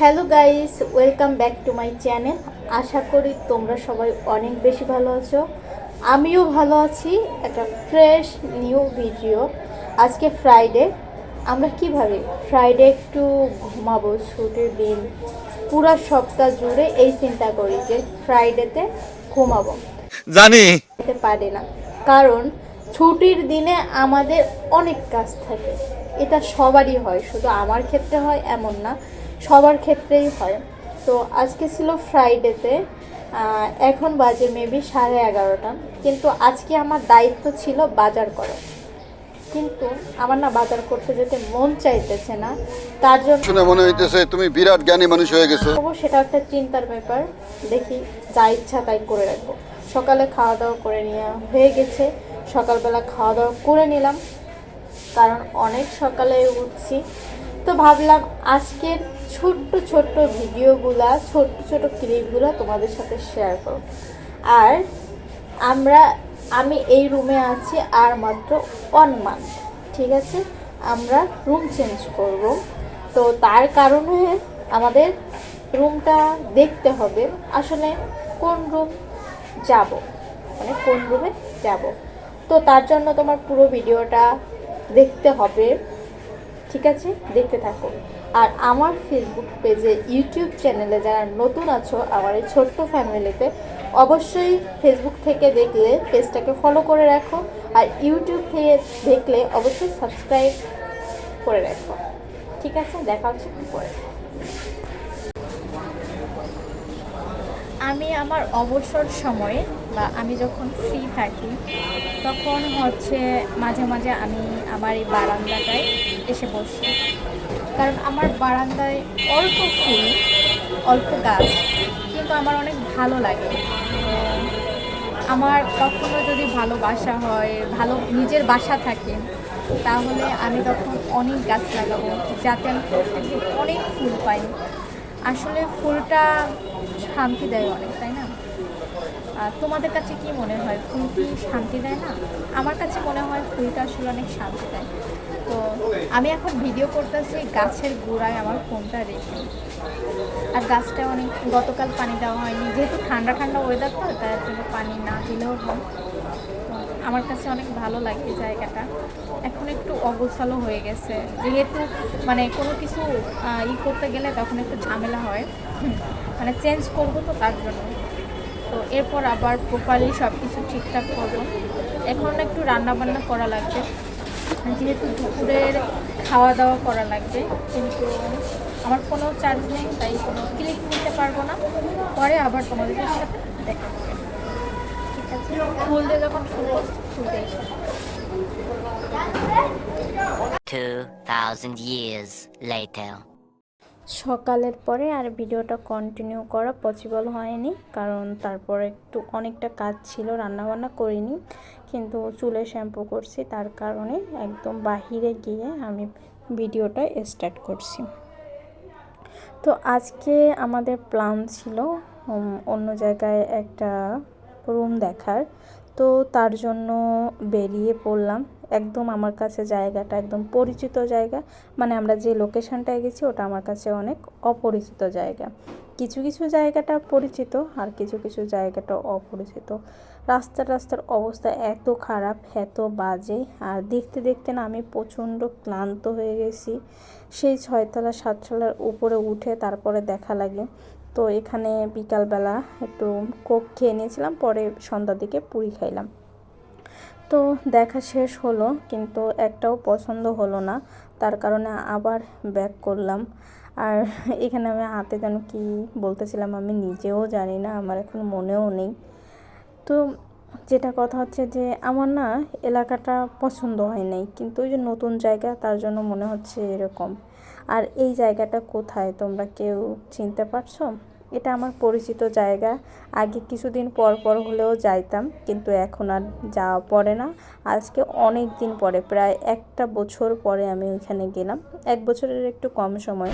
Hello guys, welcome back to my channel. আশা করি তোমরা সবাই অনেক বেশি ভালো আছো। আমিও ভালো আছি। একটা ফ্রেশ নিউ ভিডিও। আজকে ফ্রাইডে। আমরা কিভাবে ফ্রাইডে একটু ঘুমাবো, ছুটির দিন। পুরো সপ্তাহ জুড়ে এই চিন্তা করি যে ফ্রাইডেতে ঘুমাবো, জানি পারি না, কারণ ছুটির দিনে আমাদের অনেক কাজ থাকে। এটা সবারই হয়, শুধু আমার ক্ষেত্রে হয় এমন না, সবার ক্ষেত্রেই হয়। তো আজকে ছিল ফ্রাইডেতে, এখন বাজে মেবি 11:30, কিন্তু আজকে আমার দায়িত্ব ছিল বাজার করা। কিন্তু আমার না বাজার করতে যেতে মন চাইতেছে না, তার জন্য শুনে মনে হইতেছে তুমি বিরাট জ্ঞানী মানুষ হয়ে গেছো। সেটা একটা চিন্তার ব্যাপার। দেখি যা ইচ্ছা তাই করে রাখবো। সকালে খাওয়া দাওয়া করে নেওয়া হয়ে গেছে, সকালবেলা খাওয়া দাওয়া করে নিলাম, কারণ অনেক সকালে উঠছি। তো ভাবলাম আজকের ছোট্ট ছোট্ট ভিডিওগুলা, ছোট্ট ছোট্ট ক্লিপগুলো তোমাদের সাথে শেয়ার করব। আর আমি এই রুমে আছি আর মাত্র 1 মান্থ, ঠিক আছে? আমরা রুম চেঞ্জ করব, তো তার কারণে আমাদের রুমটা দেখতে হবে আসলে কোন রুম যাব, মানে কোন রুমে যাব। তো তার জন্য তোমার পুরো ভিডিওটা দেখতে হবে, ঠিক আছে? দেখতে থাকো। আর আমার ফেসবুক পেজে, ইউটিউব চ্যানেলে যারা নতুন আছো আমার এই ছোট্ট ফ্যামিলিতে, অবশ্যই ফেসবুক থেকে দেখলে পেজটাকে ফলো করে রাখো, আর ইউটিউব থেকে দেখলে অবশ্যই সাবস্ক্রাইব করে রাখো, ঠিক আছে? দেখা হচ্ছে পরে। আমি আমার অবসর সময়ে বা আমি যখন ফ্রি থাকি তখন হচ্ছে মাঝে মাঝে আমি আমার এই বারান্দাটায় এসে বসি, কারণ আমার বারান্দায় অল্প ফুল, অল্প গাছ, কিন্তু আমার অনেক ভালো লাগে। আমার কখনো যদি ভালো বাসা হয়, ভালো নিজের বাসা থাকে, তাহলে আমি তখন অনেক গাছ লাগাবো, যাতে আমি প্রত্যেকদিন অনেক ফুল পাই। আসলে ফুলটা শান্তি দেয় অনেক, তাই না? তোমাদের কাছে কি মনে হয়, ফুল কি শান্তি দেয় না? আমার কাছে মনে হয় ফুলটা আসলে অনেক শান্তি দেয়। তো আমি এখন ভিডিও করতেছি গাছের গোড়ায় আমার ফোনটা রেখে, আর গাছটা অনেক, গতকাল পানি দেওয়া হয়নি, যেহেতু ঠান্ডা ঠান্ডা ওয়েদার, তো তার জন্য পানি না দিলেও হয়। আমার কাছে অনেক ভালো লাগে জায়গাটা। এখন একটু অগোছালো হয়ে গেছে, যেহেতু মানে কোনো কিছু করতে গেলে তখন একটু ঝামেলা হয়, মানে চেঞ্জ করবো, তো তার জন্য। তো এরপর আবার প্রপারলি সব কিছু ঠিকঠাক করবো। এখন একটু রান্না বান্না করা লাগবে, যেহেতু দুপুরের খাওয়া দাওয়া করা লাগবে, কিন্তু আমার কোনো চার্জ নেই, তাই কোনো ক্লিক নিতে পারবো না। পরে আবার তোমাদের সাথে দেখা হবে, ঠিক আছে? ফুল দিয়ে যখন ফুল দিয়ে 2000 years later. সকালের পরে আর ভিডিওটা কন্টিনিউ করা পসিবল হয়নি, কারণ তারপরে একটু অনেকটা কাজ ছিল, রান্নাবান্না করিনি, কিন্তু চুলে শ্যাম্পু করছি, তার কারণে একদম বাহিরে গিয়ে আমি ভিডিওটা স্টার্ট করছি। তো আজকে আমাদের প্ল্যান ছিল অন্য জায়গায় একটা রুম দেখার, তো তার জন্য বেরিয়ে পড়লাম। একদম আমার কাছে জায়গাটা একদম পরিচিত জায়গা, মানে আমরা যে লোকেশনটায় গেছি ওটা আমার কাছে অনেক অপরিচিত জায়গা। কিছু কিছু জায়গাটা পরিচিত আর কিছু কিছু জায়গাটা অপরিচিত। রাস্তার অবস্থা এত খারাপ, এত বাজে, আর দেখতে দেখতে না আমি প্রচণ্ড ক্লান্ত হয়ে গেছি। সেই 6তলা 7তলার উপরে উঠে তারপরে দেখা লাগে। তো এখানে বিকালবেলা একটু কোক খেয়ে নিয়েছিলাম, পরে সন্ধ্যার দিকে পুরি খাইলাম। তো দেখা শেষ হলো, কিন্তু একটাও পছন্দ হলো না, তার কারণে আবার ব্যাক করলাম। আর এখানে আমি হাতে যেন কি বলতেছিলাম আমি নিজেও জানি না, আমার এখন মনেও নেই। তো যেটা কথা হচ্ছে যে আমার না এলাকাটা পছন্দ হয় নাই, কিন্তু ওই যে নতুন জায়গা, তার জন্য মনে হচ্ছে এরকম। আর এই জায়গাটা কোথায় তোমরা কেউ চিনতে পারছো? এটা আমার পরিচিত জায়গা, আগে কিছুদিন পর পর হলেও যাইতাম, কিন্তু এখন আর যাওয়া পড়ে না। আজকে অনেক দিন পরে, প্রায় 1 বছর পরে আমি ওইখানে গেলাম, 1 বছরের একটু কম সময়।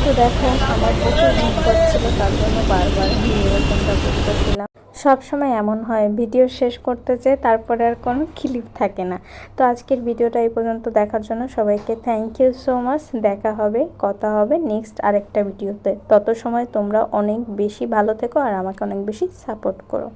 তো দেখো আমার প্রচুর মন করছিল, তার জন্য বারবার এরকমটা করতেছিলাম। সব সময় এমন হয়, ভিডিও শেষ করতে চাই তারপরে আর কোনো ক্লিপ থাকে না। তো আজকের ভিডিওটা এই পর্যন্ত দেখার জন্য সবাইকে থ্যাংক ইউ সো মাচ। দেখা হবে, কথা হবে নেক্সট আরেকটা ভিডিওতে। তত সময় তোমরা অনেক বেশি ভালো থেকো আর আমাকে অনেক বেশি সাপোর্ট করো।